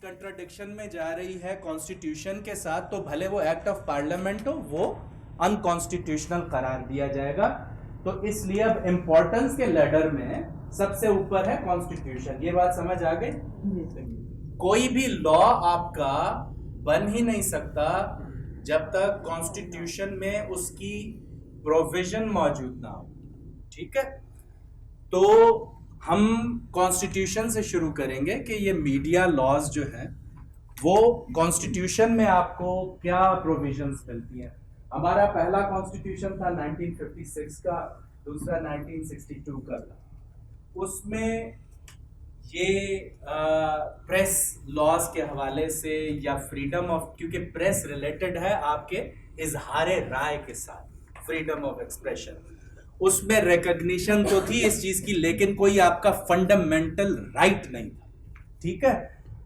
Contradiction में जा रही है कॉन्स्टिट्यूशन के साथ, तो भले वो एक्ट ऑफ पार्लियामेंट हो, वो अनकॉन्स्टिट्यूशनल करार दिया जाएगा। तो इसलिए अब इंपॉर्टेंस के लैडर में सबसे ऊपर है कॉन्स्टिट्यूशन। ये बात समझ आ गई? कोई भी लॉ आपका बन ही नहीं सकता जब तक कॉन्स्टिट्यूशन में उसकी प्रोविजन मौजूद ना हो। ठीक है, तो हम कॉन्स्टिट्यूशन से शुरू करेंगे कि ये मीडिया लॉज जो है वो कॉन्स्टिट्यूशन में आपको क्या प्रोविजंस मिलती हैं। हमारा पहला कॉन्स्टिट्यूशन था 1956 का, दूसरा 1962 का था। उसमें ये प्रेस लॉज के हवाले से या फ्रीडम ऑफ, क्योंकि प्रेस रिलेटेड है आपके इजहार राय के साथ, फ्रीडम ऑफ एक्सप्रेशन, उसमें रिकॉग्निशन तो थी इस चीज की, लेकिन कोई आपका फंडामेंटल राइट नहीं था। ठीक है,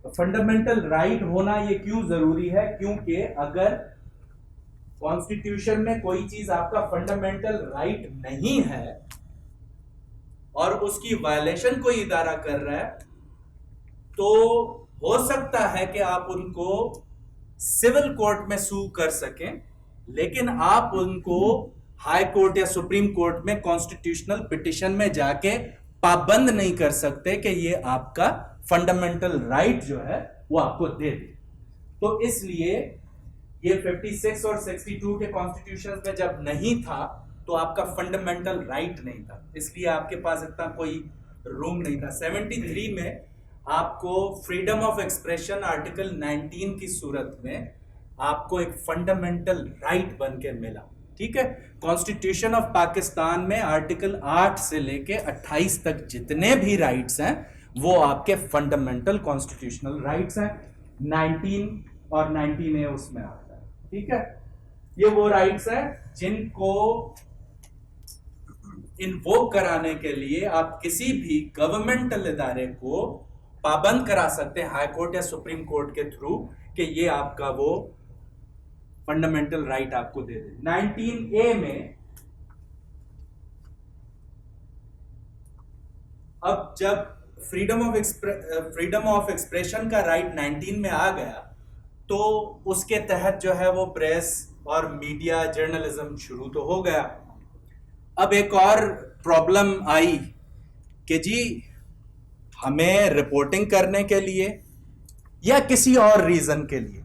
फंडामेंटल राइट होना ये क्यों जरूरी है? क्योंकि अगर कॉन्स्टिट्यूशन में कोई चीज आपका फंडामेंटल राइट नहीं है और उसकी वायलेशन कोई इदारा कर रहा है, तो हो सकता है कि आप उनको सिविल कोर्ट में सू कर सकें, लेकिन आप उनको हाई कोर्ट या सुप्रीम कोर्ट में कॉन्स्टिट्यूशनल पिटिशन में जाके पाबंद नहीं कर सकते कि ये आपका फंडामेंटल राइट जो है वो आपको दे दे। तो इसलिए ये 56 और 62 के कॉन्स्टिट्यूशन में जब नहीं था तो आपका फंडामेंटल राइट नहीं था, इसलिए आपके पास इतना कोई रूम नहीं था। 73 में आपको फ्रीडम ऑफ एक्सप्रेशन आर्टिकल 19 की सूरत में आपको एक फंडामेंटल राइट बन के मिला। ठीक है, कॉन्स्टिट्यूशन ऑफ पाकिस्तान में आर्टिकल 8 से लेके 28 तक जितने भी राइट्स हैं वो आपके फंडामेंटल कॉन्स्टिट्यूशनल राइट्स हैं। 19 और 19A उसमें आता है। ठीक है, ये वो राइट्स हैं जिनको इन्वोक कराने के लिए आप किसी भी गवर्नमेंटल इदारे को पाबंद करा सकते हैं हाई कोर्ट या सुप्रीम कोर्ट के थ्रू कि ये आपका वो फंडामेंटल राइट आपको दे दे। 19A में अब जब फ्रीडम ऑफ एक्सप्रेशन का राइट 19 में आ गया तो उसके तहत जो है वो प्रेस और मीडिया जर्नलिज्म शुरू तो हो गया। अब एक और प्रॉब्लम आई कि जी हमें रिपोर्टिंग करने के लिए या किसी और रीजन के लिए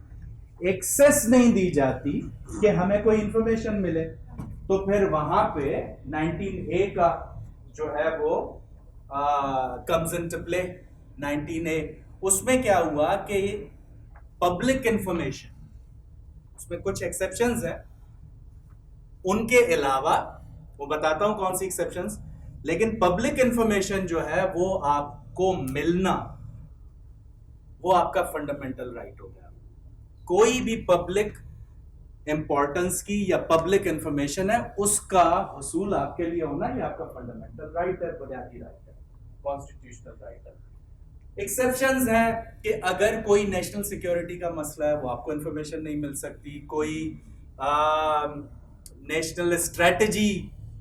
एक्सेस नहीं दी जाती कि हमें कोई इंफॉर्मेशन मिले, तो फिर वहां पे 19A का जो है वो कम्स इनटू प्ले। 19A उसमें क्या हुआ कि पब्लिक इंफॉर्मेशन, उसमें कुछ एक्सेप्शंस हैं, उनके अलावा वो बताता हूं कौन सी एक्सेप्शंस, लेकिन पब्लिक इंफॉर्मेशन जो है वो आपको मिलना वो आपका फंडामेंटल राइट हो गया। कोई भी पब्लिक इंपॉर्टेंस की या पब्लिक इंफॉर्मेशन है उसका हसूल आपके लिए होना ये आपका फंडामेंटल राइट है, बुनियादी राइट है, कॉन्स्टिट्यूशनल राइट है। एक्सेप्शंस हैं कि अगर कोई नेशनल सिक्योरिटी का मसला है वो आपको इंफॉर्मेशन नहीं मिल सकती, कोई नेशनल स्ट्रेटजी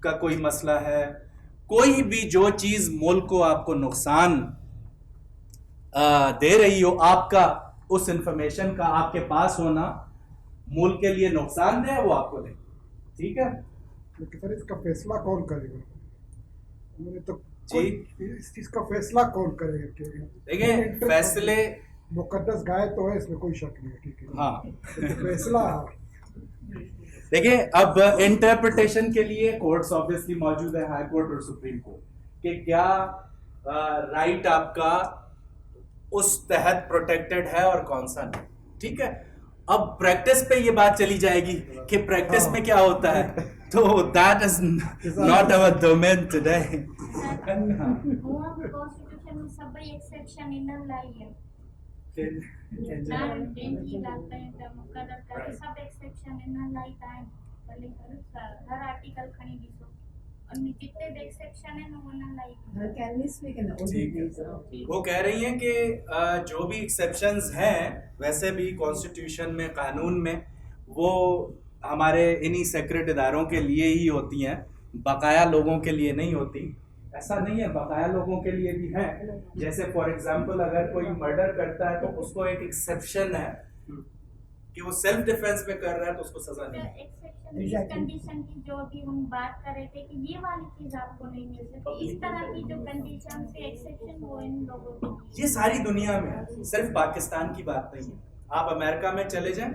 का कोई मसला है, कोई भी जो चीज मुल्क को आपको नुकसान दे रही हो, आपका उस इंफॉर्मेशन का आपके पास होना मुल्क के लिए नुकसान दे, वो आपको दे। ठीक है, लेकिन सर इसका फैसला कौन करेगा? मैंने तो जी इस चीज का फैसला कौन करेगा? देखिए फैसले मुकद्दस गाय तो है, इसमें कोई शक नहीं है। ठीक है, हाँ तो फैसला देखिए अब इंटरप्रिटेशन के लिए कोर्ट्स ऑब्वियसली मौजूद है, हाई कोर्ट और सुप्रीम कोर्ट, कि क्या राइट आपका उस तहत प्रोटेक्टेड है और कौन सा नहीं। ठीक है, अब प्रैक्टिस पे ये बात चली जाएगी कि प्रैक्टिस में क्या होता है, तो that is not our domain today. Constitution में सब एक्सेप्शन इनर लाई है, सब एक्सेप्शन इनर लाई था, भले हर आर्टिकल खणी दिसो और जितने भी एक्सेप्शन है वो इनर लाई। वो कह रही हैं कि जो भी एक्सेप्शंस हैं वैसे भी कॉन्स्टिट्यूशन में, कानून में, वो हमारे इन्हीं सेक्रेट इदारों के लिए ही होती हैं, बकाया लोगों के लिए नहीं होती। ऐसा नहीं है, बकाया लोगों के लिए भी है। जैसे फॉर एग्जांपल अगर कोई मर्डर करता है तो उसको एक एक्सेप्शन है कि वो सेल्फ डिफेंस में कर रहा है तो उसको सजा नहीं है। एक्सेप्शन कंडीशन की जो अभी हम बात कर रहे थे कि ये वाली चीज आपको नहीं मिल सकती, इस तरह की जो कंडीशन से एक्सेप्शन वो इन लोगों की ये सारी दुनिया में है, सिर्फ पाकिस्तान की बात नहीं है। आप अमेरिका में चले जाएं,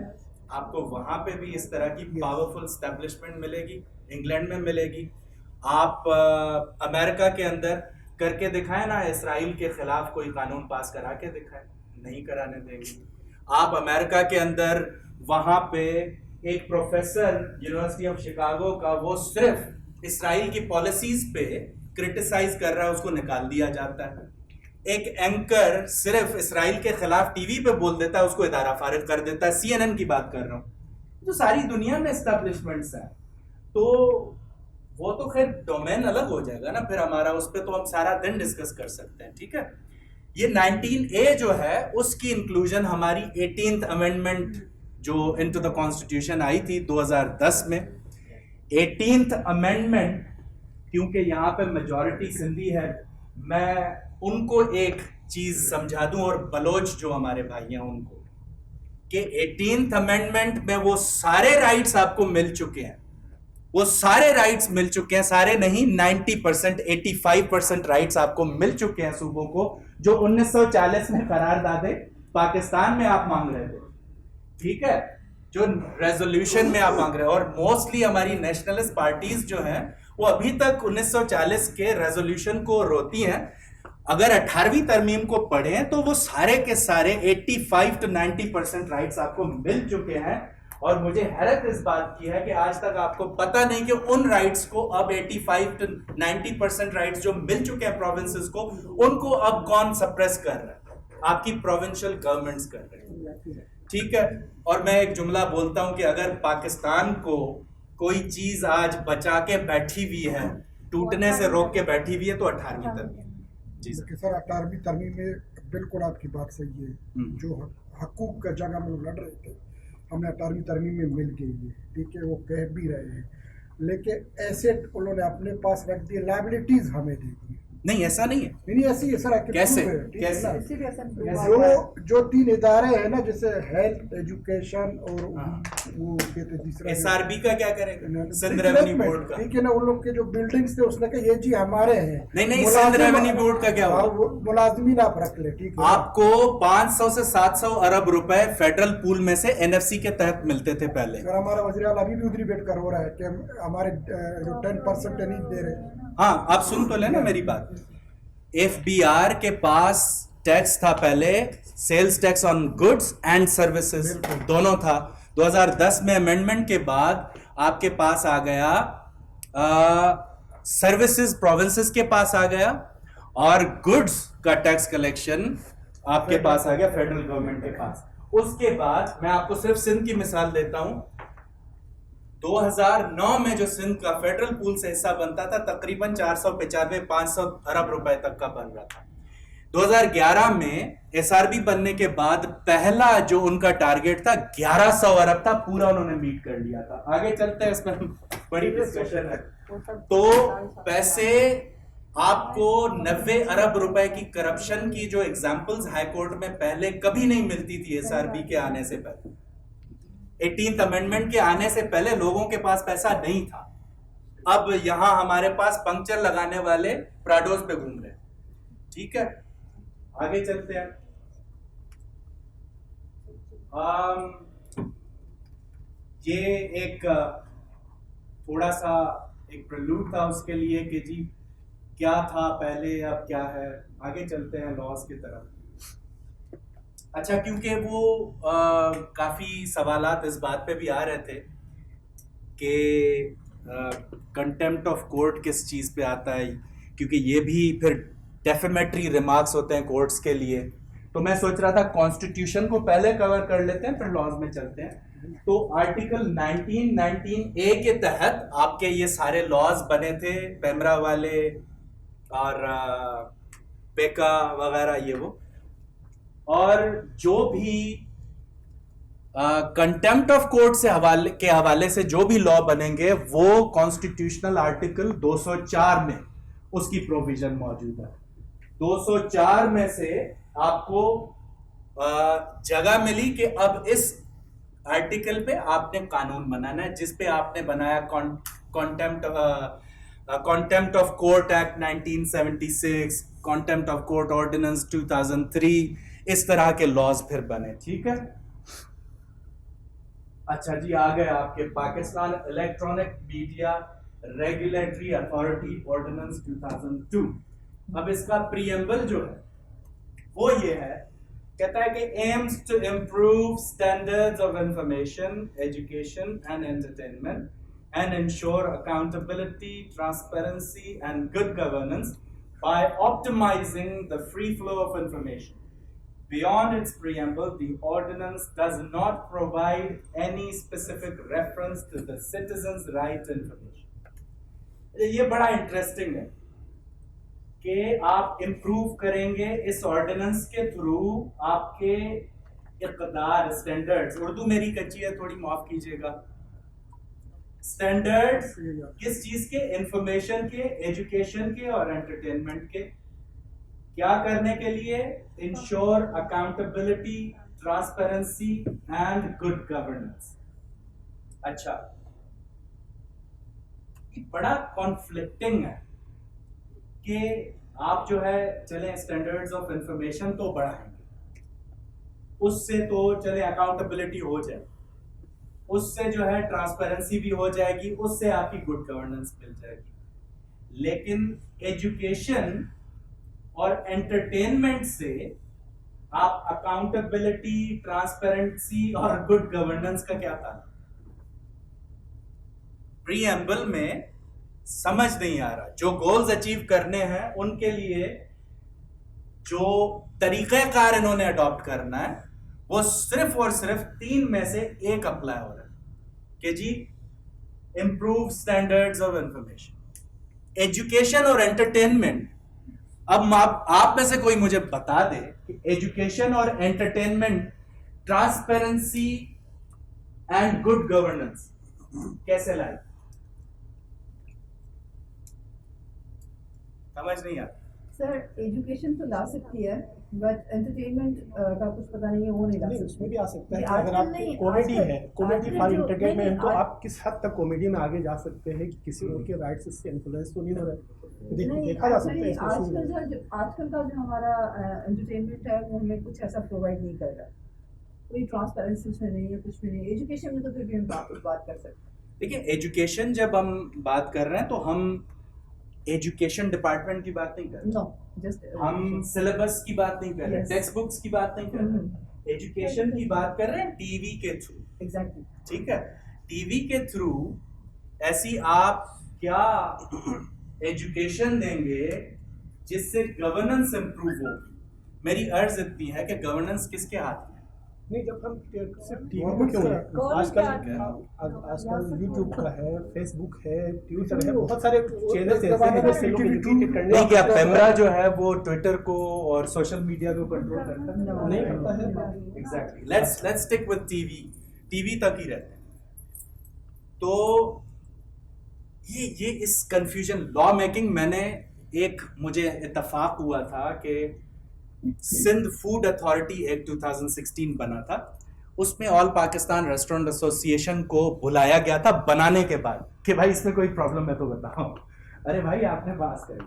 आपको वहां पे भी इस तरह की पावरफुल स्टैब्लिशमेंट मिलेगी, इंग्लैंड में मिलेगी। आप अमेरिका के अंदर करके दिखाएं ना, इसराइल के खिलाफ कोई कानून पास करा के दिखाएं, नहीं कराने देंगे। आप अमेरिका के अंदर वहां पे एक प्रोफेसर यूनिवर्सिटी ऑफ शिकागो का, वो सिर्फ इसराइल की पॉलिसीज पे क्रिटिसाइज कर रहा है, उसको निकाल दिया जाता है। एक एंकर सिर्फ इसराइल के खिलाफ टीवी पे बोल देता है, उसको इदारा फारिग कर देता है। CNN की बात कर रहा हूं। तो सारी दुनिया में एस्टेब्लिशमेंट्स हैं, तो वो तो खैर डोमेन अलग हो जाएगा ना फिर हमारा, उस पर तो हम सारा दिन डिस्कस कर सकते हैं, ठीक है। ये 19A जो है उसकी इंक्लूजन हमारी 18th अमेंडमेंट जो इनटू द कॉन्स्टिट्यूशन आई थी 2010 में। 18th अमेंडमेंट, क्योंकि यहाँ पे मेजॉरिटी सिंधी है, मैं उनको एक चीज समझा दूं, और बलोच जो हमारे भाई हैं उनको, कि 18th अमेंडमेंट में वो सारे राइट्स आपको मिल चुके हैं, वो सारे राइट्स मिल चुके हैं, सारे नहीं 90%, 85% राइट्स आपको मिल चुके हैं सूबों को, जो 1940 में करारदादे पाकिस्तान में आप मांग रहे थे, ठीक है, जो रेजोल्यूशन में आप मांग रहे हैं। और मोस्टली हमारी नेशनलिस्ट पार्टीज जो हैं वो अभी तक 1940 के रेजोल्यूशन को रोती हैं। अगर 18वीं तरमीम को पढ़ें तो वो सारे के सारे 85 to 90% राइट्स आपको मिल चुके हैं। और मुझे हैरत इस बात की है कि आज तक आपको पता नहीं कि उन राइट्स को अब 85 to 90% राइट्स जो मिल चुके हैं प्रोविंसेस को, उनको अब कौन सप्रेस कर रहा है? आपकी प्रोविंशियल गवर्नमेंट्स कर रहे हैं, ठीक है। और मैं एक जुमला बोलता हूं कि अगर पाकिस्तान को कोई चीज आज बचा के बैठी हुई है, टूटने से रोक के बैठी हुई है, तो 18वीं तरमीम। जी सर, 18वीं तरमीम में बिल्कुल आपकी बात सही है। जो हकूक का जगह में लड़ रहे थे, हमें 18वीं तरमीम में मिल गई है, ठीक है, वो कह भी रहे हैं, लेकिन एसेट उन्होंने अपने पास रख दिए, लायबिलिटीज हमें दे दी। नहीं, ऐसा नहीं है। नहीं, ऐसी है सर। कैसे? जो 3 इदारे हैं ना, जैसे हेल्थ, एजुकेशन और वो कहते दूसरा SRB का क्या करेगा? सिंध रेवेन्यू बोर्ड का, ठीक है ना, उन लोग के जो बिल्डिंग्स थे उसने कहा ये जी हमारे हैं। नहीं, सिंध रेवेन्यू बोर्ड का क्या हुआ? मुलाजमीन आप रख ले, ठीक है। आपको 500 से 700 अरब रुपए फेडरल पूल में से NFC के तहत मिलते थे पहले। सर, हमारा वज़ीर आला अभी भी उधरी बैठ कर हो रहा है कि हमारे जो 10% नहीं दे रहे। हाँ, आप सुन तो लेना मेरी बात। FBR के पास टैक्स था पहले, sales tax on goods and services, दोनों था। 2010 में अमेंडमेंट के बाद आपके पास आ गया सर्विसेज प्रोविंसेस के पास आ गया, और गुड्स का टैक्स कलेक्शन आपके पास आ गया फेडरल गवर्नमेंट के पास। उसके बाद मैं आपको सिर्फ सिंध की मिसाल देता हूं। 2009 में जो सिंध का फेडरल पूल से हिस्सा बनता था, तकरीबन 495-500 अरब रुपए तक का बन रहा था। 2011 में SRB बनने के बाद पहला जो उनका टारगेट था 1100 अरब था, पूरा उन्होंने मीट कर लिया था। आगे चलते हैं, इसमें बड़ी डिस्कशन है। तो पैसे आपको 90 अरब रुपए की करप्शन की जो एग्जांपल्स हाईकोर्ट में पहले कभी नहीं मिलती थी SRB के आने से पहले, 18th अमेंडमेंट के आने से पहले लोगों के पास पैसा नहीं था। अब यहां हमारे पास पंक्चर लगाने वाले प्राडोज पे घूम रहे हैं, ठीक है। आगे चलते हैं। ये एक थोड़ा सा एक प्रलूड था उसके लिए कि जी क्या था पहले, अब क्या है। आगे चलते हैं लॉज की तरफ। अच्छा, क्योंकि वो काफ़ी सवालात इस बात पे भी आ रहे थे कि कंटेम्प्ट ऑफ कोर्ट किस चीज़ पे आता है, क्योंकि ये भी फिर डेफेमेटरी रिमार्क्स होते हैं कोर्ट्स के लिए। तो मैं सोच रहा था कॉन्स्टिट्यूशन को पहले कवर कर लेते हैं, फिर लॉज में चलते हैं। तो आर्टिकल 19A के तहत आपके ये सारे लॉज बने थे, पेमरा वाले और पेका वगैरह, ये वो। और जो भी कंटेम्प्ट ऑफ कोर्ट से हवाले से जो भी लॉ बनेंगे वो कॉन्स्टिट्यूशनल आर्टिकल 204 में उसकी प्रोविजन मौजूद है। 204 में से आपको जगह मिली कि अब इस आर्टिकल पे आपने कानून बनाना है, जिस पे आपने बनाया contempt of court act 1976, contempt of court ordinance 2003, इस तरह के लॉज फिर बने। ठीक है, अच्छा जी, आ गए आपके Pakistan electronic media regulatory authority ordinance 2002। अब इसका प्रीएम्बल जो है वो ये है, कहता है कि aims to improve standards of information, education and entertainment and ensure accountability, transparency and good governance by optimizing the free flow of information. Beyond its preamble, the ordinance does not provide any specific reference to the citizen's right to information. ये बड़ा interesting है कि आप improve करेंगे इस ordinance के through आपके इक़दार, standards, Urdu मेरी कच्ची है थोड़ी माफ कीजिएगा, स्टैंडर्ड्स किस चीज के, इंफॉर्मेशन के, एजुकेशन के और एंटरटेनमेंट के, क्या करने के लिए, ensure accountability, transparency and good governance. अच्छा, ये बड़ा कॉन्फ्लिक्टिंग है कि आप जो है चले स्टैंडर्ड्स ऑफ इंफॉर्मेशन तो बढ़ाएंगे, उससे तो चले अकाउंटेबिलिटी हो जाए, उससे जो है ट्रांसपेरेंसी भी हो जाएगी, उससे आपकी गुड गवर्नेंस मिल जाएगी, लेकिन एजुकेशन और एंटरटेनमेंट से आप अकाउंटेबिलिटी, ट्रांसपेरेंसी और गुड गवर्नेंस का क्या ताल्लुक? प्रीएम्बल में समझ नहीं आ रहा। जो गोल्स अचीव करने हैं उनके लिए जो तरीक़ेकार इन्होंने अडॉप्ट करना है वो सिर्फ और सिर्फ 3 में से एक अप्लाई हो रहा है कि जी improve standards of information, education और एंटरटेनमेंट। अब आप में से कोई मुझे बता दे कि एजुकेशन और entertainment, transparency and good governance कैसे लाए? समझ नहीं आता सर। एजुकेशन तो ला सकती है बट एंटरटेनमेंट का कुछ पता नहीं है, वो नहीं ला सकती। उसमें भी आ सकता है कि अगर आप कॉमेडी है, कॉमेडी फॉर एंटरटेनमेंट, तो आप किस हद तक कॉमेडी में आगे जा सकते हैं कि किसी और के राइट्स इससे इन्फ्लुएंस तो नहीं हो रहा है। देखा जा सकता है आजकल का जो हमारा एंटरटेनमेंट है वो हमें कुछ ऐसा प्रोवाइड नहीं कर रहा, कोई ट्रांसपेरेंसी उसमें नहीं है, कुछ भी नहीं। एजुकेशन में तो फिर भी हम बात कर सकते हैं। देखिए, एजुकेशन जब हम बात कर रहे हैं तो हम एजुकेशन डिपार्टमेंट की बात नहीं कर रहे, no, just हम सिलेबस की बात नहीं कर रहे, Yes. टेक्स्ट बुक्स की बात नहीं कर रहे, एजुकेशन की बात कर रहे हैं टीवी के थ्रू। एग्जैक्टली, ठीक है, टीवी के थ्रू ऐसी आप क्या एजुकेशन देंगे जिससे गवर्नेंस इंप्रूव होगी? मेरी अर्ज इतनी है कि गवर्नेंस किसके हाथ में? नहीं, जब हम सिर्फ टीवी में क्यों है, आजकल यूट्यूब का है, फेसबुक है, ट्विटर है, बहुत सारे चैनल्स ऐसे हैं जिससे लोग एजुकेटेड करने। नहीं, क्या पेमरा जो है वो ट्विटर को और सोशल मीडिया को कंट्रोल करता है? नहीं करता है। Exactly, let's stick with TV तक ही रहते हैं। तो ये इस कंफ्यूजन लॉ मेकिंग, मैंने मुझे इत्तेफाक हुआ था कि सिंध फूड अथॉरिटी एक्ट 2016 बना था, उसमें ऑल पाकिस्तान रेस्टोरेंट एसोसिएशन को बुलाया गया था बनाने के बाद कि भाई इसमें कोई प्रॉब्लम है तो बताओ। अरे भाई आपने पास करी।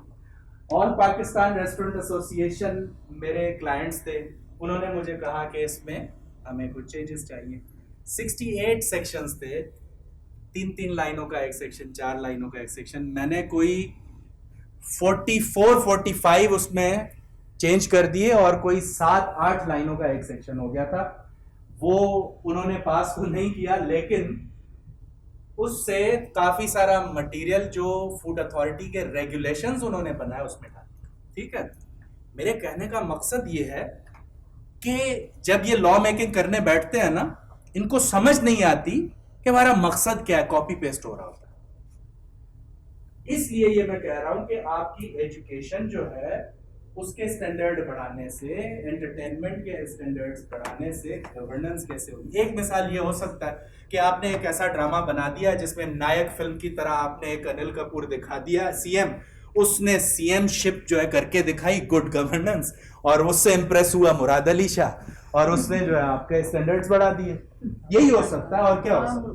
ऑल पाकिस्तान रेस्टोरेंट एसोसिएशन मेरे क्लाइंट्स थे, उन्होंने मुझे कहा कि इसमें हमें कुछ चेंजेस चाहिए। 68 सेक्शंस थे, 3 लाइनों का एक सेक्शन, 4 लाइनों का एक सेक्शन। मैंने कोई 44-45 उसमें चेंज कर दिए और कोई 7-8 लाइनों का एक सेक्शन हो गया था। वो उन्होंने पास तो नहीं किया, लेकिन उससे काफी सारा मटेरियल जो फूड अथॉरिटी के रेगुलेशंस उन्होंने बनाए उसमें डाल। ठीक है, मेरे कहने का मकसद ये है कि जब ये लॉ मेकिंग करने बैठते हैं ना, इनको समझ नहीं आती कि हमारा मकसद क्या है, कॉपी पेस्ट हो रहा होता है। इसलिए ये मैं कह रहा हूं कि आपकी एजुकेशन जो है उसके स्टैंडर्ड बढ़ाने से, एंटरटेनमेंट के स्टैंडर्ड्स बढ़ाने से गवर्नेंस कैसे होगी। एक मिसाल ये हो सकता है कि आपने एक ऐसा ड्रामा बना दिया जिसमें नायक फिल्म की तरह आपने एक अनिल कपूर दिखा दिया सीएम, उसने सीएम शिप जो है करके दिखाई, गुड गवर्नेंस, और उससे इंप्रेस हुआ मुराद अली शाह और उसने जो है आपके स्टैंडर्ड्स बढ़ा दिए। यही हो सकता है, और क्या हो सकता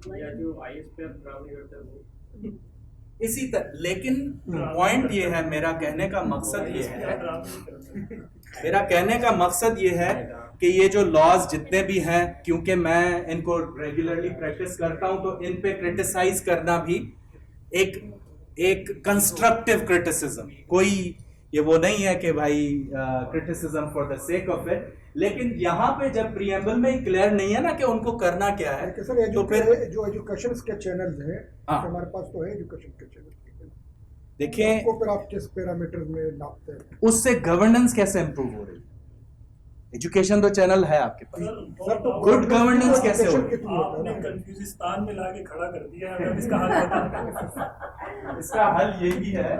है? या जो आईएएस पे ड्रामे करते हैं वो इसी तरह। लेकिन पॉइंट ये है, मेरा कहने का मकसद ये है, मेरा कहने का मकसद ये है कि ये जो लॉज जितने भी हैं, क्योंकि मैं इनको रेगुलरली प्रैक्टिस करता हूं, तो इन पे क्रिटिसाइज करना भी एक कंस्ट्रक्टिव क्रिटिसिज्म, कोई ये वो नहीं है कि भाई criticism for the sake of it. लेकिन यहाँ पे जब प्रीएम्बल में क्लियर नहीं है ना कि उनको करना क्या है, सर तो फिर जो एजुकेशन के चैनल्स हैं, हाँ। हमारे पास तो है एजुकेशन के चैनल, देखिए उसको फिर आप किस पैरामीटर में नापते हैं? उससे गवर्नेंस कैसे इंप्रूव हो रही है? एजुकेशन तो चैनल है आपके पास, सर तो गुड गवर्नेंस कैसे हो? आपने कंफ्यूजिस्तान में लाके खड़ा कर दिया है, अब इसका हल बता। इसका हल यही है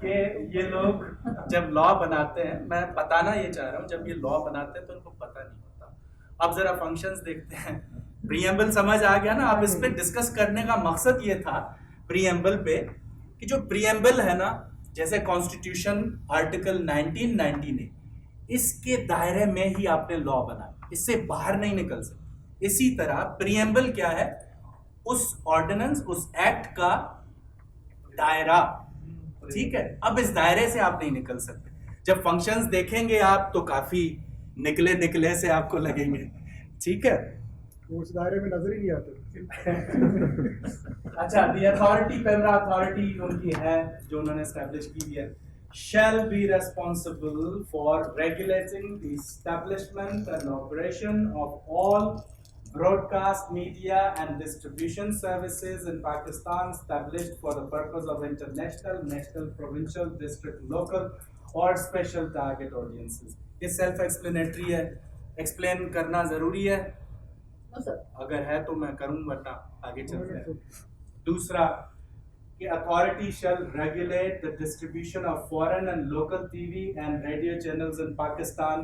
कि ये लोग जब लॉ बनाते हैं, मैं बताना ये चाह रहा हूँ, जब ये लॉ बनाते हैं तो उनको पता नहीं होता। अब जरा फंक्शंस देखते हैं, प्रीएम्बल समझ आ गया ना? अब इस पे डिस्कस करने का मकसद ये था प्रीएम्बल पे, कि जो प्रीएम्बल है ना, जैसे कॉन्स्टिट्यूशन आर्टिकल 1990 इसके दायरे में ही आपने लॉ बनाया, इससे बाहर नहीं निकल सकते। इसी तरह प्रीएम्बल क्या है? उस ऑर्डिनेंस, उस एक्ट का दायरा, ठीक है? अब इस दायरे से आप नहीं निकल सकते। जब फंक्शंस देखेंगे आप तो काफी निकले निकले से आपको लगेंगे, ठीक है? उस दायरे में नजर ही नहीं आते। अच्छा, दी अथॉरिटी, पेमरा अथॉरिटी उनकी है जो उन्होंने एस्टैब्लिश की है, shall be responsible for regulating the establishment and operation of all broadcast media and distribution services in Pakistan established for the purpose of international, national, provincial, district, local or special target audiences। ये self explanatory है, explain करना जरूरी है? अगर है तो मैं करूं, वरना आगे चलते हैं। दूसरा, authority shall regulate the distribution of foreign and local TV and radio channels in Pakistan।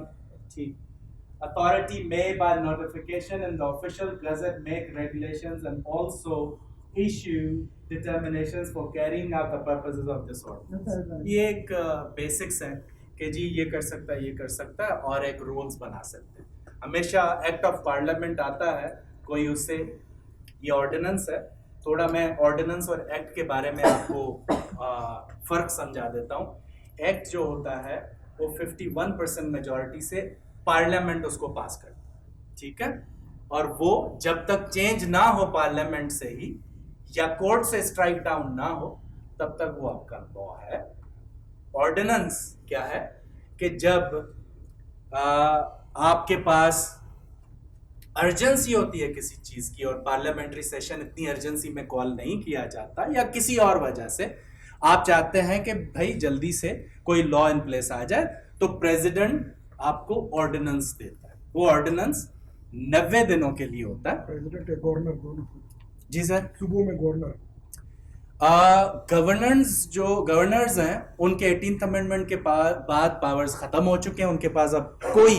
Authority may by notification in the official gazette make regulations and also issue determinations for carrying out the purposes of this ordinance। ये एक basics है कि जी ये कर सकता है, ये कर सकता है, और एक रूल्स बना सकते हैं। हमेशा एक्ट ऑफ पार्लियामेंट आता है कोई, उससे ये ऑर्डिनेंस है। थोड़ा मैं ऑर्डिनेंस और एक्ट के बारे में आपको फर्क समझा देता हूँ। एक्ट जो होता है वो 51% मेजॉरिटी से पार्लियामेंट उसको पास करता है, ठीक है? और वो जब तक चेंज ना हो पार्लियामेंट से ही, या कोर्ट से स्ट्राइक डाउन ना हो, तब तक वो आपका लॉ है। ऑर्डिनेंस क्या है कि जब आपके पास अर्जेंसी होती है किसी चीज की, और पार्लियामेंट्री सेशन इतनी अर्जेंसी में कॉल नहीं किया जाता, या किसी और वजह से आप चाहते हैं कि भाई जल्दी से कोई लॉ इन प्लेस आ जाए, तो प्रेसिडेंट आपको ऑर्डिनेंस देता है। वो ऑर्डिनेंस 90 दिनों के लिए होता है। प्रेसिडेंट गवर्नर दोनों, जी सर। सुबह में गवर्नर, गवर्नर्स हैं, उनके 18th अमेंडमेंट के बाद पावर्स खत्म हो चुके हैं, उनके पास अब कोई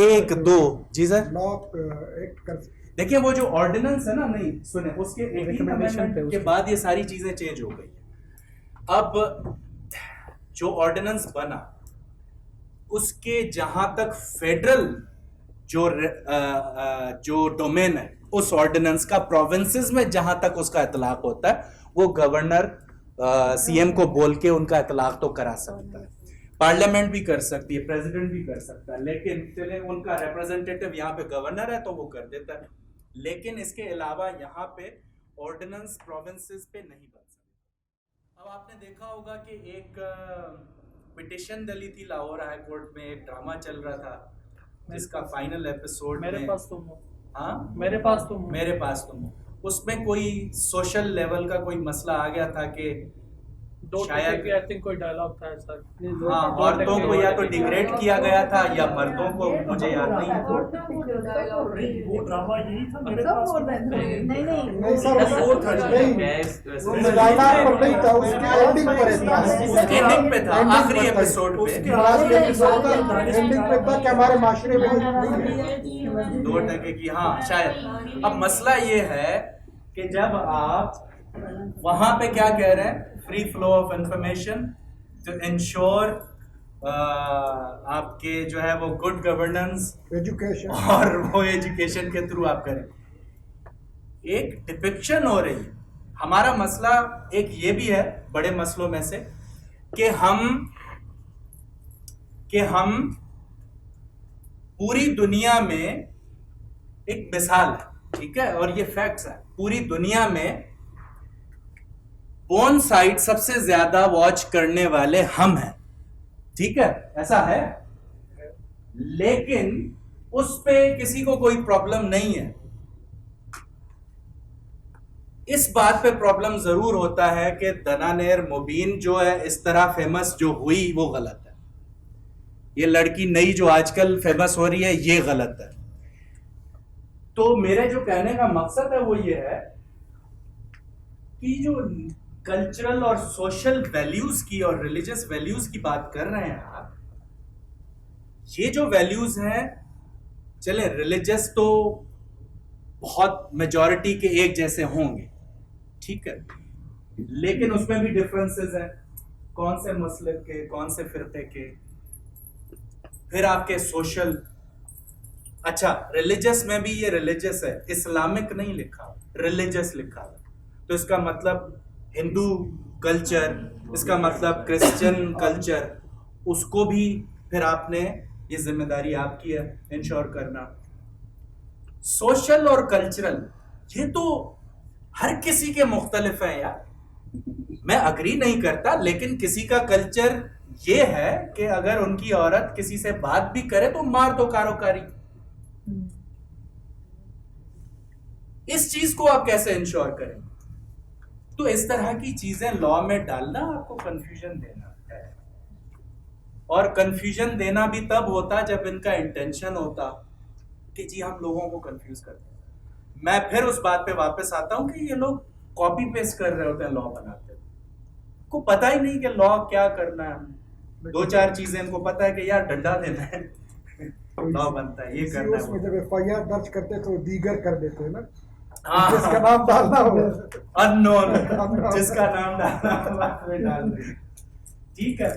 एक दो, जी सर, लॉ एक्ट कर। देखिए वो जो ऑर्डिनेंस है ना, नहीं सुने, उसके 18th अमेंडमेंट के बाद ये सारी चीजें चेंज हो गई है। अब जो ऑर्डिनेंस बना, उसके जहां तक फेडरल जो डोमेन है उस ऑर्डिनेंस का, प्रोविंसेस में जहां तक उसका इतलाक होता है, वो गवर्नर सीएम को बोल के उनका इतलाक तो करा सकता है। पार्लियामेंट भी कर सकती है, प्रेसिडेंट भी कर सकता है, लेकिन चले उनका रिप्रेजेंटेटिव यहाँ पे गवर्नर है तो वो कर देता है। लेकिन इसके अलावा यहाँ पे ऑर्डिनेंस प्रोविंसेस पे नहीं बन सकता। अब आपने देखा होगा कि एक पिटिशन डली थी लाहौर हाई कोर्ट में, एक ड्रामा चल रहा था जिसका फाइनल एपिसोड मेरे पास तुम हो। हाँ, मेरे पास तुम हो। मेरे पास तुम हो। उसमें कोई सोशल लेवल का कोई मसला आ गया था कि शायद आई थिंक कोई डायलॉग था ऐसा। हाँ, औरतों को या तो डिग्रेड किया गया था या मर्दों को, मुझे याद नहीं है। वो ड्रामा यही था मेरे पास। नहीं सर, वो नहीं था, उसके एंडिंग पर था, एंडिंग पे था, आखिरी एपिसोड पे, लास्ट एपिसोड का एंडिंग पे था कि हमारे माशरे में 2% की, हाँ शायद। अब मसला ये है कि जब आप वहां पे क्या कह रहे हैं, free flow of information to ensure आपके जो है वो गुड गवर्नेंस एजुकेशन और वो एजुकेशन के थ्रू आप करें। एक डिपिक्शन हो रही है। हमारा मसला एक ये भी है बड़े मसलों में से कि हम पूरी दुनिया में, एक मिसाल है, ठीक है, और ये फैक्ट्स है, पूरी दुनिया में पोर्न साइट सबसे ज्यादा वॉच करने वाले हम हैं, ठीक है, ऐसा है। लेकिन उस पे किसी को कोई प्रॉब्लम नहीं है। इस बात पे प्रॉब्लम जरूर होता है कि दनानेर मुबीन जो है इस तरह फेमस जो हुई वो गलत है। ये लड़की नई जो आजकल फेमस हो रही है ये गलत है। तो मेरे जो कहने का मकसद है वो ये है कि जो कल्चरल और सोशल वैल्यूज की और रिलीजियस वैल्यूज की बात कर रहे हैं आप, ये जो वैल्यूज हैं, चले रिलीजियस तो बहुत मेजॉरिटी के एक जैसे होंगे, ठीक है, लेकिन उसमें भी डिफरेंसेस हैं, कौन से मसले के, कौन से फिरके के, फिर आपके सोशल। अच्छा, रिलीजियस में भी ये रिलीजियस है, इस्लामिक नहीं लिखा, रिलीजियस लिखा है, तो इसका मतलब हिंदू कल्चर, इसका मतलब क्रिश्चियन कल्चर, उसको भी फिर आपने, ये जिम्मेदारी आपकी है इंश्योर करना। सोशल और कल्चरल ये तो हर किसी के मुख्तलिफ हैं यार, मैं अग्री नहीं करता, लेकिन किसी का कल्चर ये है कि अगर उनकी औरत किसी से बात भी करे तो मार दो कारोकारी। इस चीज को आप कैसे इंश्योर करेंगे? तो इस तरह की चीजें लॉ में डालना आपको कंफ्यूजन देना है, और कंफ्यूजन देना भी तब होता जब इनका इंटेंशन होता कि जी हम लोगों को कंफ्यूज करते हैं। मैं फिर उस बात पे वापस आता हूं कि ये लोग कॉपी पेस्ट कर रहे होते हैं लॉ बनाते, को पता ही नहीं कि लॉ क्या करना है। दो चार चीजें इनको पता है कि यार डंडा देना है, लॉ बनता है, ये करना है। उसमें जब एफआईआर दर्ज करते तो दीगर कर देते हैं ना, हाँ, जिसका नाम डालना हो, अननोन, जिसका नाम डालना हो डाल दे, ठीक है।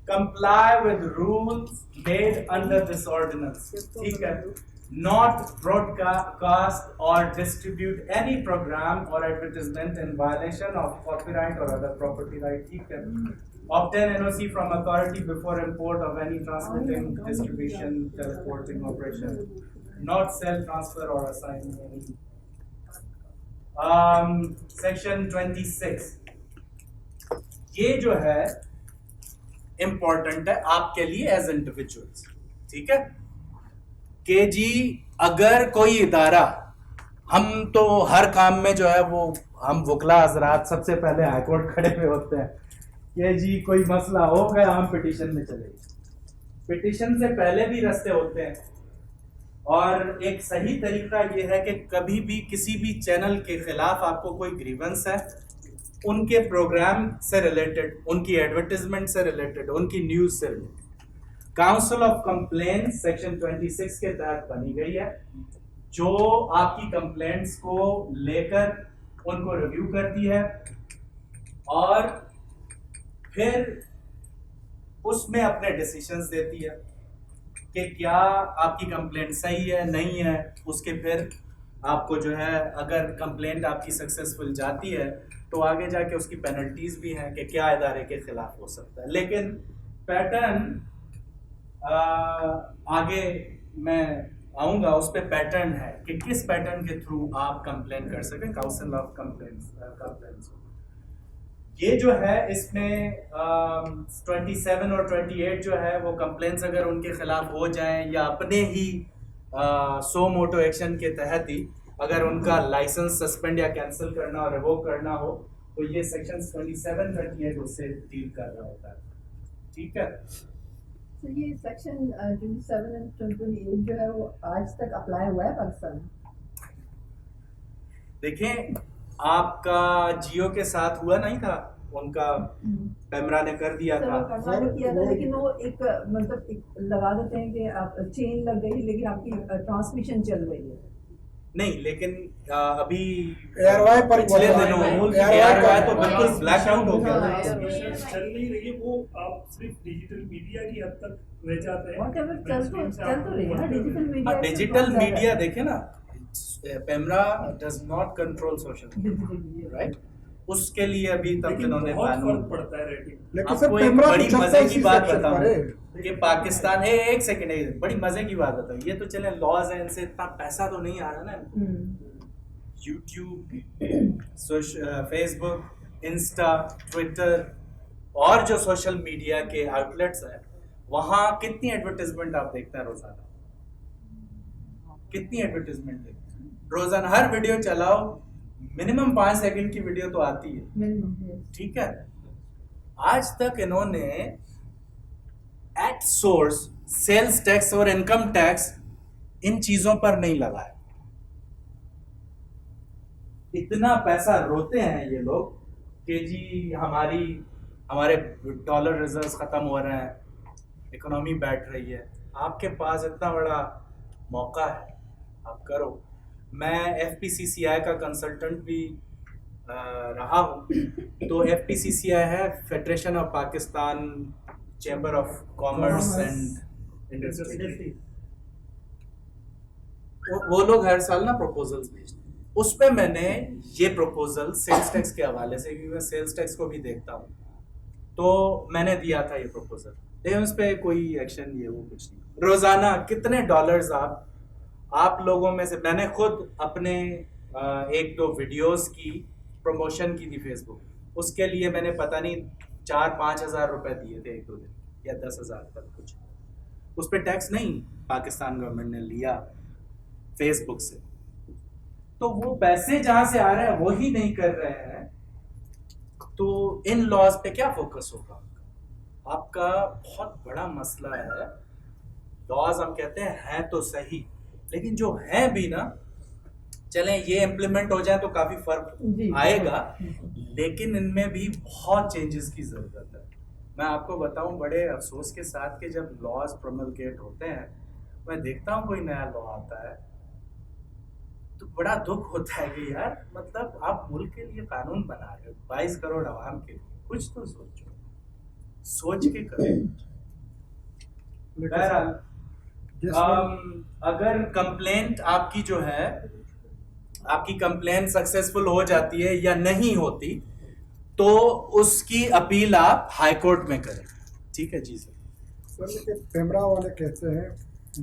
Comply with rules made under this ordinance, ठीक है। Not broadcast or distribute any program or advertisement in violation of copyright or other property right, ठीक है। Obtain NOC from authority before import of any transmitting, distribution, teleporting operation. Not sell, transfer or assign any. Section 26, ये जो है important है आपके लिए as individuals, ठीक है, कि जी अगर कोई इदारा, हम तो हर काम में जो है वो हम वकला हजरात सबसे पहले हाईकोर्ट खड़े हुए होते हैं कि जी कोई मसला हो गया हम पिटीशन में चले। पिटीशन से पहले भी रास्ते होते हैं, और एक सही तरीका ये है कि कभी भी किसी भी चैनल के खिलाफ आपको कोई ग्रीवेंस है, उनके प्रोग्राम से रिलेटेड, उनकी एडवर्टाइजमेंट से रिलेटेड, उनकी न्यूज से related, council of complaints section 26 के तहत बनी गई है, जो आपकी कंप्लेंट्स को लेकर उनको रिव्यू करती है और फिर उसमें अपने डिसीजंस देती है कि क्या आपकी कंप्लेंट सही है नहीं है। उसके फिर आपको जो है, अगर कंप्लेंट आपकी सक्सेसफुल जाती है तो आगे जाके उसकी पेनल्टीज भी हैं कि क्या इदारे के खिलाफ हो सकता है। लेकिन पैटर्न आगे मैं आऊंगा, उस पे पैटर्न है कि किस पैटर्न के थ्रू आप कंप्लेन कर सकें काउंसिल ऑफ कंप्लेंट्स। ये जो है इसमें 27 और 28 जो है वो कंप्लेंट्स अगर उनके खिलाफ हो जाएं या अपने ही सो मोटो एक्शन के तहत ही अगर उनका लाइसेंस सस्पेंड या कैंसिल करना और रिवोक करना हो, तो ये सेक्शन 27, 38 उससे डील कर रहा होता है, ठीक है। तो ये सेक्शन 27 और 28 जो है वो आज तक अप्लाई हुआ है पाकिस्तान में? देखें, आपका जियो के साथ हुआ नहीं था, उनका पैमरा ने कर दिया था, किया था, लेकिन वो एक मतलब एक लगा देते हैं कि आप चेन लग गई लेकिन आपकी ट्रांसमिशन चल रही है, नहीं, लेकिन अभी ARY पर पिछले हुआ था। दिनों ARY ARY तो का- बिल्कुल ब्लैक आउट हो गया। हाँ, Discussions चल नहीं रही है, वो आप सिर्फ डिजिटल मीडिया की हद तक रह जाते हैं। Whatever, चल तो रही है ना डिजिटल मीडिया। हाँ, डिजिटल मीडिया देखे ना, PEMRA does not control social digital media right, उसके लिए अभी तक लेकिन इन्होंने बहुत कानून। फर्क पड़ता है रेटिंग। लेकिन सर आपको एक पेमरा बड़ी तो मजे चलता की इसी बात सेक्शन बताऊं पर है। कि पाकिस्तान है, एक सेकंड, बड़ी मजे की बात बताऊं, ये तो चले लॉज है, इनसे इतना पैसा तो नहीं आ रहा ना। यूट्यूब, फेसबुक, इंस्टा, ट्विटर और जो सोशल मीडिया के आउटलेट्स हैं, वहां कितनी एडवर्टाइजमेंट आप देखते हैं रोजाना? कितनी एडवर्टाइजमेंट देखते हैं रोजाना? हर वीडियो चलाओ, मिनिमम 5 सेकंड की वीडियो तो आती है, मिनिमम। ठीक है। आज तक इन्होंने एट सोर्स सेल्स टैक्स और इनकम टैक्स इन चीजों पर नहीं लगाया। इतना पैसा रोते हैं ये लोग कि जी हमारे डॉलर रिजर्व्स खत्म हो रहे हैं, इकोनॉमी बैठ रही है। आपके पास इतना बड़ा मौका है, आप करो। मैं FPCCI का कंसल्टेंट भी रहा हूँ। तो FPCCI है federation of Pakistan chamber of commerce and industry. वो लोग हर साल ना प्रपोजल्स भेजते हैं। उसमें मैंने ये प्रपोजल सेल्स टैक्स के हवाले से, क्योंकि मैं सेल्स टैक्स को भी देखता हूँ, तो मैंने दिया था ये प्रपोजल, लेकिन उस पर कोई एक्शन ये वो कुछ नहीं। रोजाना कितने डॉलर्स आप लोगों में से, मैंने खुद अपने 1-2 वीडियोस की प्रमोशन की थी फेसबुक, उसके लिए मैंने पता नहीं 4-5 हज़ार रुपए दिए थे 1-2 दिन, या 10,000 तक कुछ। उस पर टैक्स नहीं पाकिस्तान गवर्नमेंट ने लिया फेसबुक से। तो वो पैसे जहां से आ रहे हैं वो ही नहीं कर रहे हैं, तो इन लॉज पे क्या फोकस होगा? आपका बहुत बड़ा मसला है। लॉज हम कहते हैं तो सही, लेकिन जो है भी ना, चलें ये इम्प्लीमेंट हो जाए तो काफी फर्क आएगा, लेकिन इनमें भी बहुत चेंजेस की जरूरत है। मैं आपको बताऊं बड़े अफसोस के साथ कि जब लॉज प्रोमलगेट होते हैं, मैं देखता हूं कोई नया लॉ आता है तो बड़ा दुख होता है कि यार, मतलब आप मुल्क के लिए कानून बना रहे हो, 22 करोड़ आवाम के लिए, कुछ तो सोचो, सोच के करो। बहरहाल, अगर कंप्लेंट आपकी जो है, आपकी कंप्लेंट सक्सेसफुल हो जाती है या नहीं होती, तो उसकी अपील आप हाई कोर्ट में करें, ठीक है जी सर। लेकिन पेमरा वाले कहते हैं,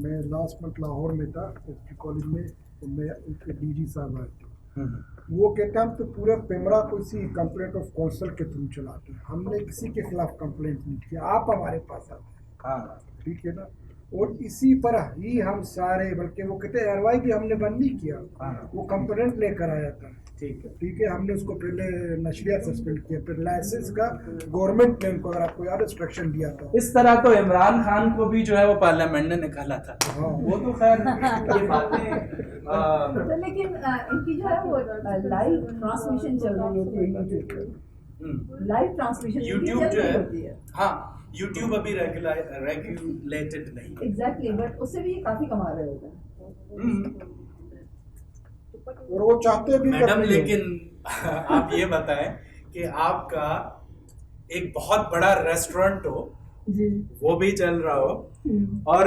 मैं लास्ट मंथ लाहौर में था उसके कॉलेज में, तो मैं उनके DG साहब आए थे, वो कहते हैं हम तो पूरे पेमरा को इसी कंप्लेंट ऑफ काउंसिल के थ्रू चलाते हैं, हमने किसी के खिलाफ कंप्लेंट नहीं किया, आप हमारे पास आते हैं, ठीक है ना। और इसी पर ही हम सारे, बल्कि वो कहते हैं ARY भी हमने बंद नहीं किया, वो कंप्लेंट लेकर आया था, ठीक है, हमने उसको पहले नशरियात सस्पेंड किया, फिर लाइसेंस का गवर्नमेंट ने उनको, अगर आपको याद, इंस्ट्रक्शन दिया था। इस तरह तो इमरान खान को भी जो है वो पार्लियामेंट ने निकाला था। हाँ, वो तो खैर ये बातें तो लेकिन इनकी जो है वो लाइव ट्रांसमिशन चल रही होती है यूट्यूब पे, लाइव ट्रांसमिशन यूट्यूब जो है, होती है। हाँ, यूट्यूब अभी रेगुलेटेड नहीं है। एग्जैक्टली, बट उससे भी ये काफी कमा रहे होते हैं। और वो चाहते भी मैडम, करते हैं। लेकिन आप ये बताएं कि आपका एक बहुत बड़ा रेस्टोरेंट हो, जी। वो भी चल रहा हो, और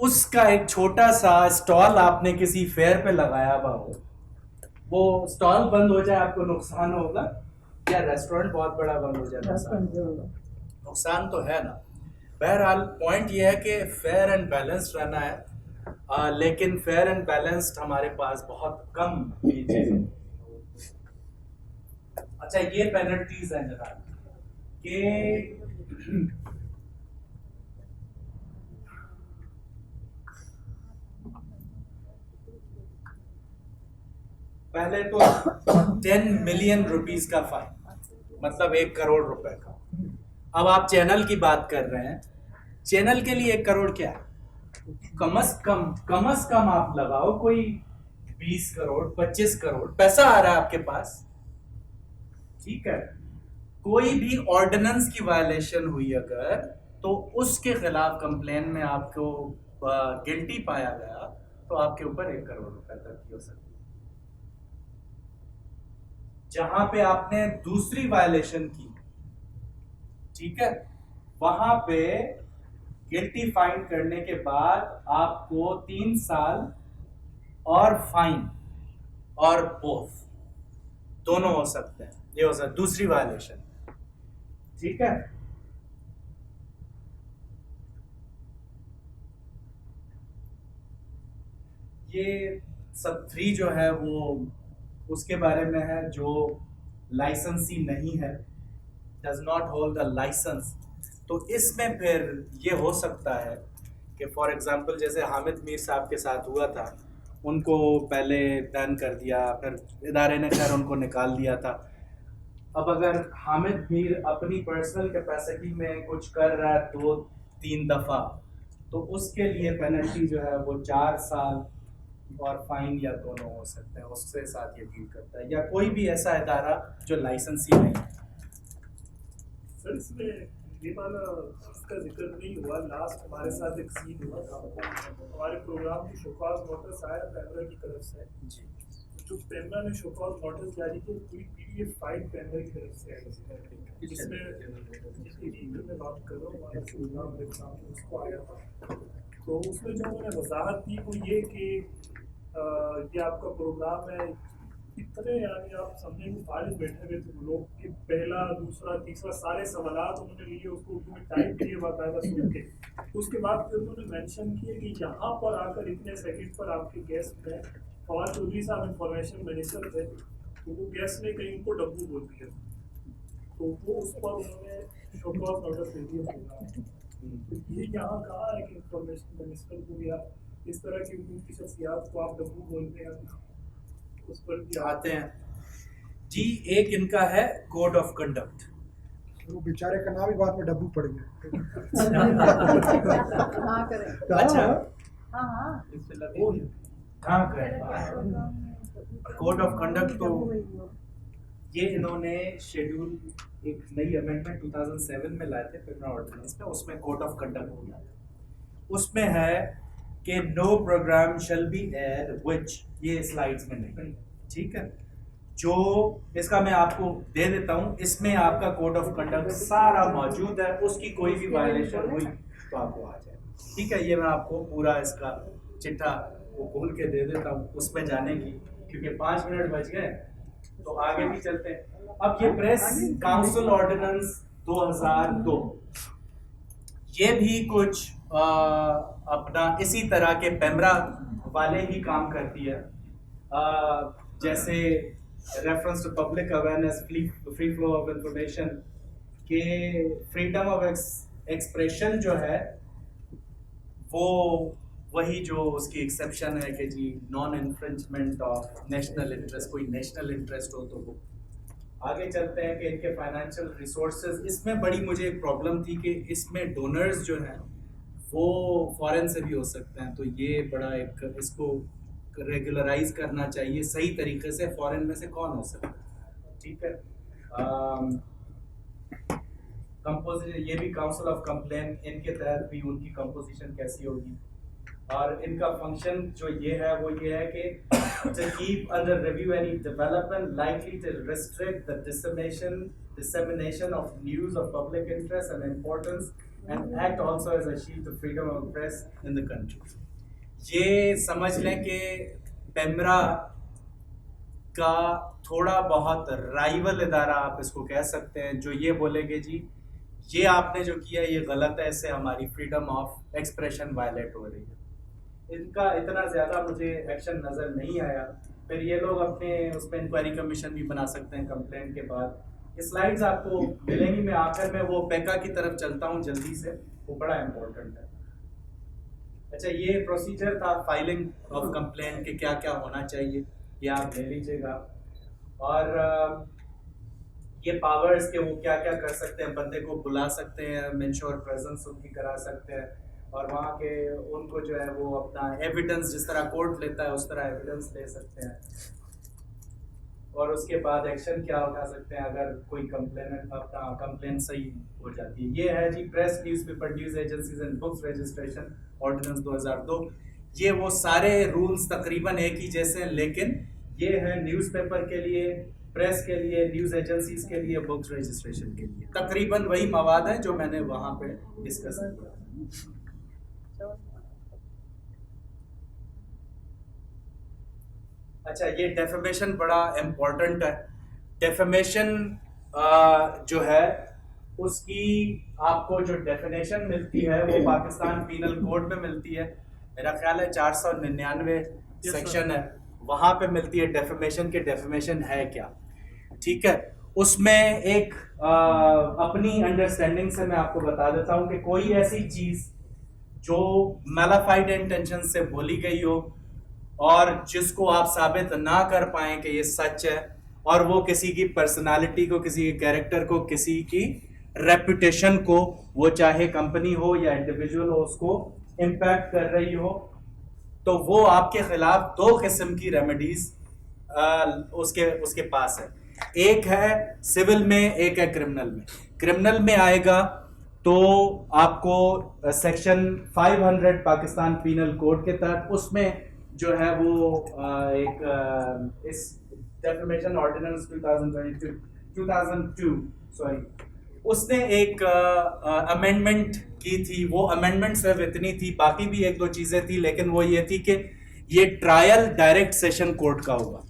उसका एक छोटा सा स्टॉल आपने किसी फेयर पे लगाया हुआ हो, वो स्टॉल बंद हो जाए, आपको नुकसान होगा, या रेस्टोरेंट बहुत बड़ा बंद हो जाए? नुकसान तो है ना। बहरहाल पॉइंट ये है कि फेयर एंड बैलेंस्ड रहना है, लेकिन फेयर एंड बैलेंस्ड हमारे पास बहुत कम चीजें हैं। अच्छा, ये पेनल्टीज है जनाब कि पहले तो 10 मिलियन रुपीस का फाइन, मतलब 1 करोड़ रुपए का। अब आप चैनल की बात कर रहे हैं, चैनल के लिए 1 करोड़ क्या है? कम से कम आप लगाओ कोई 20 करोड़ 25 करोड़ पैसा आ रहा है आपके पास, ठीक है। कोई भी ऑर्डिनेंस की वायलेशन हुई अगर, तो उसके खिलाफ कंप्लेन में आपको गिल्टी पाया गया, तो आपके ऊपर 1 करोड़ रुपए तक की हो सकती है। जहां पे आपने दूसरी वायलेशन की, ठीक है, वहां पे गिल्टी फाइंड करने के बाद आपको 3 साल और फाइन और बोथ दोनों हो सकते हैं। ये हो सकता दूसरी वायलेशन, ठीक है। ये सब 3 जो है वो उसके बारे में है जो लाइसेंसी नहीं है, does not hold the licence. तो इसमें फिर ये हो सकता है कि फॉर एग्जांपल जैसे हामिद मीर साहब के साथ हुआ था, उनको पहले बैन कर दिया, फिर इदारे ने खैर उनको निकाल दिया था। अब अगर हामिद मीर अपनी पर्सनल कैपेसिटी में कुछ कर रहा है 2-3 दफ़ा, तो उसके लिए पेनल्टी जो है वो 4 साल और फाइन या दोनों हो सकते हैं, उसके साथ ये डील करता है। या कोई भी ऐसा इदारा जो लाइसेंसी नहीं है। सर इसमें ये वाला इसका जिक्र नहीं हुआ, लास्ट हमारे साथ एक सीन हुआ था, हमारे प्रोग्राम की शोकॉज नोटिस आया पैमरा की तरफ से जी, जो पैमरा ने शोकॉज नोटिस जारी किया, पूरी PDF फाइल पैमरा की तरफ से आई, जिसमें मैं बात कर रहा हूँ हमारा प्रोग्राम मेरे सामने उसको आया था। तो उसमें जो उन्होंने वजाहत दी वो ये कि ये आपका प्रोग्राम है, इतने यानी आप समझे कि फारिग बैठे हुए थे लोग कि पहला दूसरा तीसरा सारे सवालात उन्होंने लिए, उसको उर्दू में टाइप किए बाकायदा सुन के। उसके बाद फिर उन्होंने मेंशन किया कि यहाँ पर आकर इतने सेकंड पर आपके गेस्ट हैं, फवाद चौधरी साहब इंफॉर्मेशन मिनिस्टर थे, तो वो गेस्ट ने कहीं उनको डब्बू बोल दिया, तो वो उस पर उन्होंने शोकॉज नोटिस दे दिया। तो ये यहाँ कहाँ है कि इंफॉर्मेशन मिनिस्टर को या इस तरह की उम्मीद की शख्सियात को आप डब्बू बोलते हैं, उस पर भी आते हैं जी। एक इनका है कोड ऑफ कंडक्ट। वो बेचारे का नाम ही बाद में डब्बू पड़ गया। हाँ करें। अच्छा, हाँ हाँ कहाँ करें कोड ऑफ कंडक्ट? तो ये इन्होंने शेड्यूल एक नई अमेंडमेंट 2007 में लाए थे पेमरा ऑर्डिनेंस में, उसमें कोड ऑफ कंडक्ट हो गया। उसमें है कि no programme shall be air which, ये स्लाइड्स में नहीं, ठीक है। जो इसका मैं आपको दे देता हूँ, इसमें आपका कोड ऑफ कंडक्ट सारा मौजूद है, उसकी कोई भी वायलेशन हुई तो आपको आ जाए, ठीक है। ये मैं आपको पूरा इसका चिट्ठा वो खोल के दे देता हूँ उसमें जाने की, क्योंकि 5 मिनट बच गए तो आगे भी चलते हैं। अब ये प्रेस काउंसिल ऑर्डिनेंस 2002, ये भी कुछ अपना इसी तरह के पेमरा वाले ही काम करती है। जैसे reference to public awareness, free flow of information के फ्रीडम ऑफ एक्सप्रेशन जो है वो वही जो उसकी एक्सेप्शन है कि जी non infringement of national interest, कोई नेशनल इंटरेस्ट हो तो वो। आगे चलते हैं कि इनके फाइनेंशियल रिसोर्सेज, इसमें बड़ी मुझे एक प्रॉब्लम थी कि इसमें डोनर्स जो हैं वो फॉरेन से भी हो सकते हैं, तो ये बड़ा एक इसको रेगुलराइज करना चाहिए सही तरीके से, फॉरेन में से कौन हो सकता है, ठीक है। कंपोजिशन, ये भी काउंसिल ऑफ कंप्लेन, इनके तहत भी उनकी कंपोजिशन कैसी होगी। और इनका फंक्शन जो ये है वो ये है कि to keep under review any development likely to restrict the dissemination of news of public interest and importance and act also as a shield to freedom of press in the country। ये समझ लें कि पेमरा का थोड़ा बहुत rival इदारा आप इसको कह सकते हैं, जो ये बोलेंगे जी ये आपने जो किया ये गलत है, इससे हमारी फ्रीडम ऑफ एक्सप्रेशन वायलेट हो रही है। इनका इतना ज़्यादा मुझे एक्शन नज़र नहीं आया। फिर ये लोग अपने उस पर इंक्वायरी कमीशन भी बना सकते हैं कंप्लेंट के बाद। ये स्लाइड्स आपको मिलेंगी, मैं आखिर में वो पेका की तरफ चलता हूँ जल्दी से, वो बड़ा इम्पोर्टेंट है। अच्छा, ये प्रोसीजर था फाइलिंग ऑफ कंप्लेंट के क्या क्या होना चाहिए, ये आप ले लीजिएगा। और ये पावर्स के वो क्या क्या कर सकते हैं, बंदे को बुला सकते हैं, मेंश्योर प्रेजेंस उनकी करा सकते हैं, और वहाँ के उनको जो है वो अपना एविडेंस जिस तरह कोर्ट लेता है उस तरह एविडेंस ले सकते हैं। और उसके बाद एक्शन क्या उठा सकते हैं अगर कोई कंप्लेन सही हो जाती है। ये है जी press, newspaper, news agencies and books registration ordinance 2002। ये वो सारे रूल्स तकरीबन एक ही जैसे हैं, लेकिन ये है न्यूज़पेपर के लिए, प्रेस के लिए, न्यूज एजेंसीज के लिए, बुक्स रजिस्ट्रेशन के लिए। तकरीबन वही मवाद है जो मैंने वहां पे डिस्कस किया। अच्छा, ये डेफेमेशन बड़ा इम्पोर्टेंट है। डेफेमेशन जो है उसकी आपको जो डेफिनेशन मिलती है वो पाकिस्तान पीनल कोड में मिलती है। मेरा ख्याल है 499 सेक्शन है, वहां पे मिलती है डेफेमेशन के डेफेमेशन है क्या। ठीक है, उसमें एक अपनी अंडरस्टैंडिंग से मैं आपको बता देता हूं कि कोई ऐसी चीज जो मैलाफाइड इंटेंशन से बोली गई हो और जिसको आप साबित ना कर पाए कि ये सच है, और वो किसी की पर्सनालिटी को, किसी के कैरेक्टर को, किसी की रेपुटेशन को, वो चाहे कंपनी हो या इंडिविजुअल हो, उसको इम्पैक्ट कर रही हो, तो वो आपके खिलाफ दो किस्म की रेमेडीज उसके पास है। एक है सिविल में, एक है क्रिमिनल में। क्रिमिनल में आएगा तो आपको सेक्शन 500 पाकिस्तान पीनल कोड के तहत उसमें जो है वो इस डेफेमेशन ऑर्डिनेंस 2002 सॉरी, उसने एक अमेंडमेंट की थी। वो अमेंडमेंट सिर्फ इतनी थी, बाकी भी एक दो चीजें थी, लेकिन वो ये थी कि ये ट्रायल डायरेक्ट सेशन कोर्ट का होगा,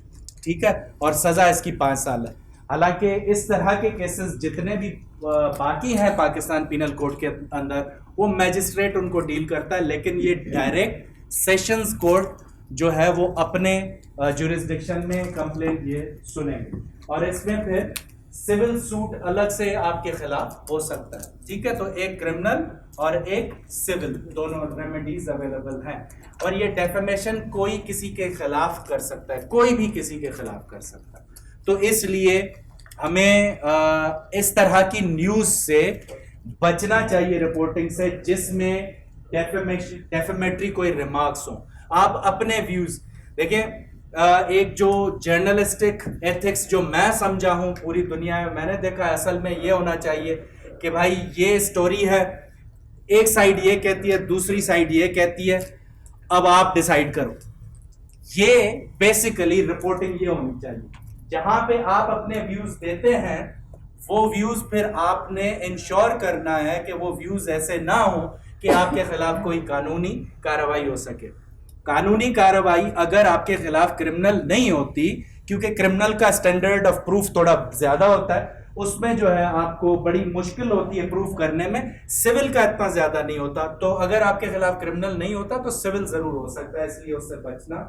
ठीक है, और सजा इसकी 5 साल है। हालांकि इस तरह के केसेस जितने भी बाकी हैं पाकिस्तान पीनल कोड के अंदर, वो मैजिस्ट्रेट उनको डील करता है, लेकिन ये डायरेक्ट सेशंस कोर्ट जो है वो अपने जुरिस्डिक्शन में कंप्लेंट ये सुनेंगे, और इसमें फिर सिविल सूट अलग से आपके खिलाफ हो सकता है। ठीक है, तो एक क्रिमिनल और एक सिविल, दोनों रेमेडीज अवेलेबल हैं। और ये डेफेमेशन कोई किसी के खिलाफ कर सकता है, कोई भी किसी के खिलाफ कर सकता है। तो इसलिए हमें इस तरह की न्यूज से बचना चाहिए, रिपोर्टिंग से जिसमें डेफेमेटरी कोई रिमार्क्स हो। आप अपने व्यूज देखें, एक जो जर्नलिस्टिक एथिक्स जो मैं समझा हूं पूरी दुनिया में मैंने देखा, असल में ये होना चाहिए कि भाई ये स्टोरी है, एक साइड ये कहती है, दूसरी साइड ये कहती है, अब आप डिसाइड करो। ये बेसिकली रिपोर्टिंग ये होनी चाहिए, जहां पे आप अपने व्यूज देते हैं, वो व्यूज फिर आपने इंश्योर करना है कि वो व्यूज ऐसे ना हो कि आपके खिलाफ कोई कानूनी कार्रवाई हो सके। कानूनी कार्रवाई अगर आपके खिलाफ क्रिमिनल नहीं होती, क्योंकि क्रिमिनल का स्टैंडर्ड ऑफ प्रूफ थोड़ा ज्यादा होता है, उसमें जो है आपको बड़ी मुश्किल होती है प्रूफ करने में, सिविल का इतना ज्यादा नहीं होता। तो अगर आपके खिलाफ क्रिमिनल नहीं होता तो सिविल जरूर हो सकता है, इसलिए उससे बचना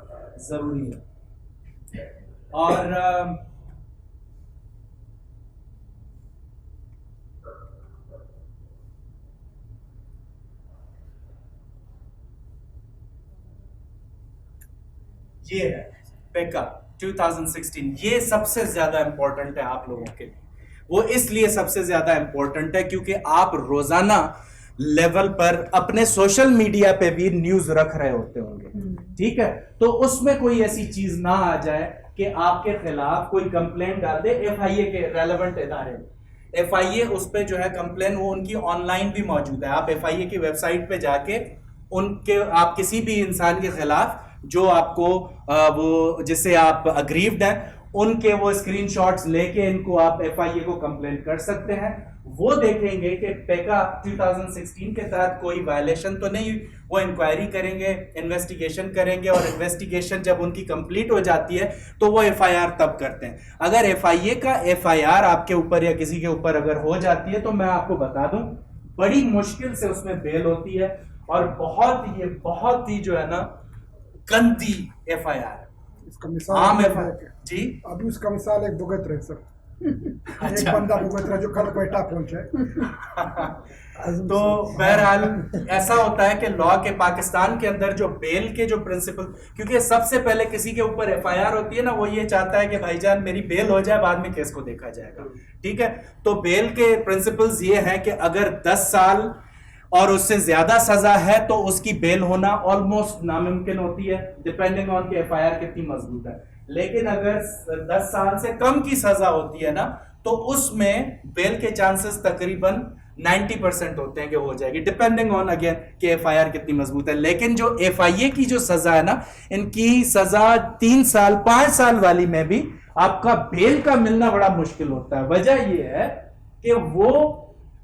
जरूरी है। और ये है पेका 2016, ये सबसे ज्यादा इंपॉर्टेंट है आप लोगों के लिए। वो इसलिए सबसे ज्यादा इंपॉर्टेंट है क्योंकि आप रोजाना लेवल पर अपने सोशल मीडिया पे भी न्यूज रख रहे होते होंगे, ठीक है, तो उसमें कोई ऐसी चीज ना आ जाए कि आपके खिलाफ कोई कंप्लेंट डाल दे FIA के रेलेवेंट इदारे में। FIA उस पे जो है कंप्लेन, वो उनकी ऑनलाइन भी मौजूद है। आप FIA की वेबसाइट पे जाके उनके, आप किसी भी इंसान के खिलाफ जो आपको वो जिससे आप अग्रीव्ड हैं, उनके वो स्क्रीनशॉट्स लेके इनको आप FIA को कंप्लेंट कर सकते हैं। वो देखेंगे कि पेका 2016 के तहत कोई वायलेशन तो नहीं, वो इंक्वायरी करेंगे, इन्वेस्टिगेशन करेंगे, और इन्वेस्टिगेशन जब उनकी कंप्लीट हो जाती है तो वो FIR तब करते हैं। अगर FIA का FIR आपके ऊपर या किसी के ऊपर अगर हो जाती है तो मैं आपको बता दूं, बड़ी मुश्किल से उसमें बेल होती है, और बहुत ही जो है ना गंदी FIR, इसका मिसाल आम FIR जी। अभी उसका मिसाल एक भुगत रहे सर, एक अच्छा। बंदा भुगत रहा जो कल क्वेटा पहुंचे। तो बहरहाल ऐसा होता है कि लॉ के पाकिस्तान के अंदर जो बेल के जो प्रिंसिपल, क्योंकि सबसे पहले किसी के ऊपर FIR होती है ना, वो ये चाहता है कि भाईजान मेरी बेल हो जाए, बाद में केस को देखा जाएगा, ठीक है। तो बेल के प्रिंसिपल्स ये हैं कि अगर 10 साल और उससे ज्यादा सजा है तो उसकी बेल होना ऑलमोस्ट नामुमकिन होती है, डिपेंडिंग ऑन कि FIR कितनी मजबूत है। लेकिन अगर 10 साल से कम की सजा होती है ना, तो उसमें बेल के चांसेस तकरीबन 90% होते हैं कि हो जाएगी, डिपेंडिंग ऑन अगेन कि FIR कितनी मजबूत है। लेकिन जो FIA की जो सजा है ना, इनकी सजा 3 साल 5 साल वाली में भी आपका बेल का मिलना बड़ा मुश्किल होता है। वजह यह है कि वो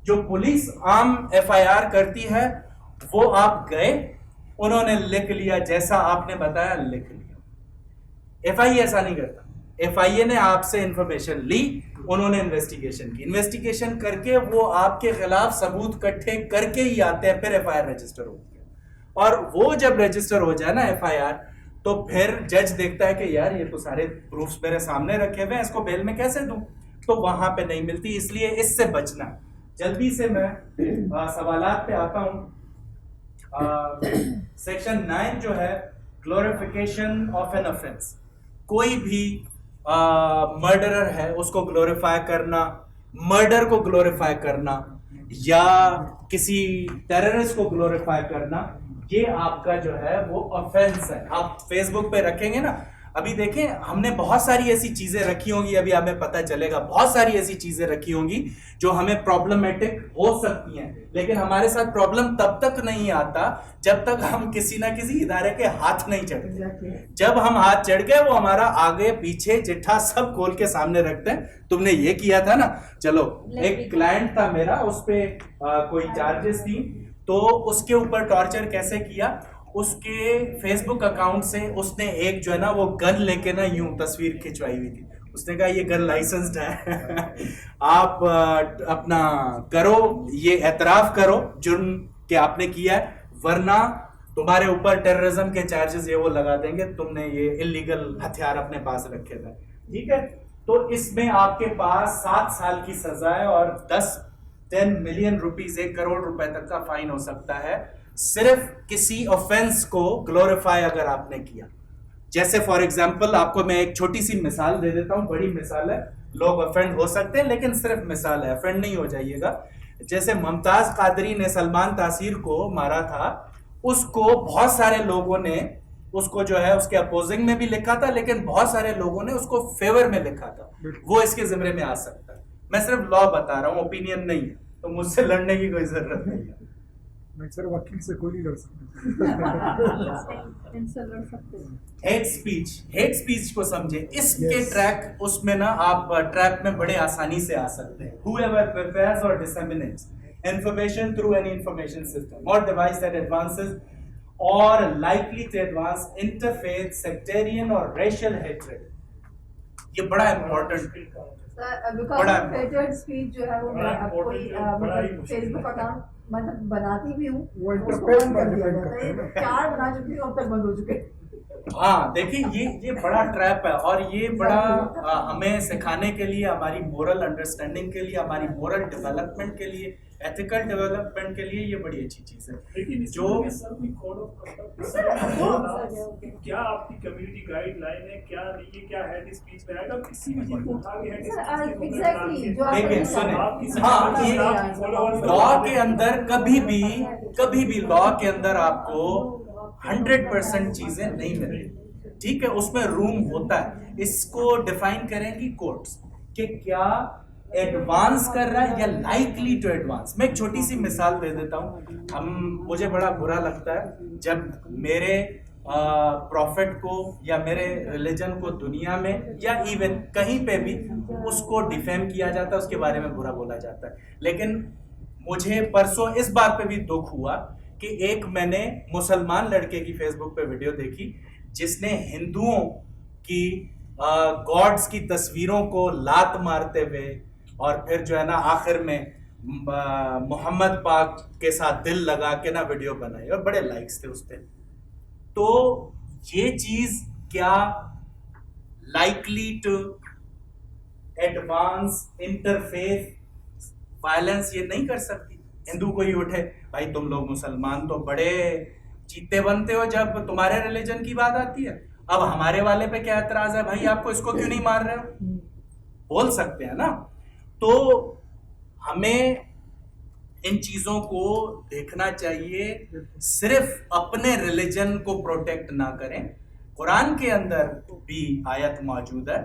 जो पुलिस आम एफआईआर करती है, वो आप गए, उन्होंने लिख लिया जैसा आपने बताया, लिख लिया। एफआईए ऐसा नहीं करता। एफआईए ने आपसे इंफॉर्मेशन ली, उन्होंने इन्वेस्टिगेशन की, इन्वेस्टिगेशन करके वो आपके खिलाफ सबूत इकट्ठे करके ही आते हैं, फिर एफआईआर रजिस्टर होती है। और वो जब रजिस्टर हो जाए ना एफआईआर, तो फिर जज देखता है कि यार ये तो सारे प्रूफ्स मेरे सामने रखे हुए हैं, इसको बेल में कैसे दूं? तो वहां पे नहीं मिलती, इसलिए इससे बचना। जल्दी से मैं सवालात पे आता हूं। सेक्शन 9 जो है, ग्लोरिफिकेशन ऑफ एन ऑफेंस। कोई भी मर्डरर है उसको ग्लोरीफाई करना, मर्डर को ग्लोरीफाई करना या किसी टेररिस्ट को ग्लोरीफाई करना, ये आपका जो है वो ऑफेंस है। आप फेसबुक पे रखेंगे ना, अभी देखें हमने बहुत सारी ऐसी चीजें रखी होंगी, अभी हमें पता चलेगा बहुत सारी ऐसी चीजें रखी होंगी जो हमें प्रॉब्लमेटिक हो सकती हैं, लेकिन हमारे साथ प्रॉब्लम तब तक नहीं आता जब तक हम किसी ना किसी इदारे के हाथ नहीं चढ़ते। जब हम हाथ चढ़ गए, वो हमारा आगे पीछे चिट्ठा सब खोल के सामने रखते हैं। तुमने ये किया था ना, चलो। एक क्लाइंट था मेरा, उस पे कोई चार्जेस थी, तो उसके ऊपर टॉर्चर कैसे किया, उसके फेसबुक अकाउंट से उसने एक जो है ना वो गन लेके ना यूं तस्वीर खिंचवाई हुई थी। उसने कहा ये गन लाइसेंस्ड है आप अपना करो, ये एतराफ करो जुर्म के आपने किया है, वरना तुम्हारे ऊपर टेररिज्म के चार्जेस ये वो लगा देंगे, तुमने ये इलीगल हथियार अपने पास रखे थे। ठीक है, तो इसमें आपके पास 7 साल की सजा है और 10 मिलियन रुपीस, 1 करोड़ रुपए तक का फाइन हो सकता है, सिर्फ किसी ऑफेंस को ग्लोरीफाई अगर आपने किया। जैसे फॉर एग्जांपल आपको मैं एक छोटी सी मिसाल दे देता हूं, बड़ी मिसाल है, लोग ऑफेंड हो सकते हैं लेकिन सिर्फ मिसाल है, ऑफेंड नहीं हो जाइएगा। जैसे मुमताज कादरी ने सलमान तासीर को मारा था, उसको बहुत सारे लोगों ने उसको जो है उसके अपोजिंग में भी लिखा था, लेकिन बहुत सारे लोगों ने उसको फेवर में लिखा था। वो इसके जिम्मे में आ सकता है। मैं सिर्फ लॉ बता रहा हूं, ओपिनियन नहीं है, तो मुझसे लड़ने की कोई जरूरत नहीं है। मैं सर वकील से कोई नहीं लड़ सकता। इनसे लड़ सकते हैं। हेट स्पीच को समझे, इसके ट्रैक उसमें ना आप ट्रैप में बड़े आसानी से आ सकते हैं। Whoever prepares or disseminates information through any information system or device that advances or likely to advance interfaith, sectarian or racial hatred, ये बड़ा इंपॉर्टेंट बिकॉज़ स्पीच जो है वो कोई मतलब फेसबुक अकाउंट मतलब बनाती भी हूँ, वो उसको इंटरफेस बंद पर कर दिया डिपेंड जाता करता है है। ना। 4 बना चुकी हूँ, अब तक बंद हो चुके। हाँ देखिए, ये बड़ा ट्रैप है और ये बड़ा हमें सिखाने के लिए, हमारी मोरल अंडरस्टैंडिंग के लिए, हमारी मोरल डेवलपमेंट के लिए, एथिकल डेवलपमेंट के लिए ये बड़ी अच्छी चीज है। लेकिन जो सर कोई कोड ऑफ कंडक्ट क्या आपकी कम्युनिटी गाइडलाइन है, क्या नहीं है, क्या हेड स्पीच में आएगा, किसी भी चीज को उठा के हेड एग्जैक्टली जो देखिए सुने, हाँ, ये लॉ के अंदर कभी भी लॉ के अंदर आपको 100% चीजें नहीं मिलेगी। ठीक है, उसमें रूम होता है। इसको डिफाइन करेंगी कोर्ट्स कि क्या एडवांस कर रहा है या लाइकली टू एडवांस। मैं एक छोटी सी मिसाल दे देता हूं। मुझे बड़ा बुरा लगता है जब मेरे प्रॉफिट को या मेरे रिलीजन को दुनिया में या इवन कहीं पे भी उसको डिफेम किया जाता है, उसके बारे में बुरा बोला जाता है। लेकिन मुझे परसों इस बात पे भी दुख हुआ कि एक मैंने मुसलमान लड़के की फेसबुक पे वीडियो देखी जिसने हिंदुओं की गॉड्स की तस्वीरों को लात मारते हुए और फिर जो है ना आखिर में मोहम्मद पाक के साथ दिल लगा के ना वीडियो बनाई और बड़े लाइक्स थे उस पे। तो ये चीज क्या likely to advance interfaith violence ये नहीं कर सकती? हिंदू कोई उठे, भाई तुम लोग मुसलमान तो बड़े जीते बनते हो जब तुम्हारे रिलीजन की बात आती है, अब हमारे वाले पे क्या एतराज है, भाई आपको इसको क्यों नहीं मार रहे हो? बोल सकते हैं ना। तो हमें इन चीजों को देखना चाहिए, सिर्फ अपने रिलीजन को प्रोटेक्ट ना करें। कुरान के अंदर भी आयत मौजूद है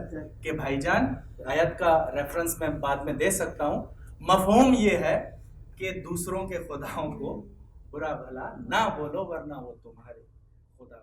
कि भाईजान, आयत का रेफरेंस मैं बाद में दे सकता हूं, मफहूम ये है कि दूसरों के खुदाओं को बुरा भला ना बोलो वरना वो तुम्हारे खुदा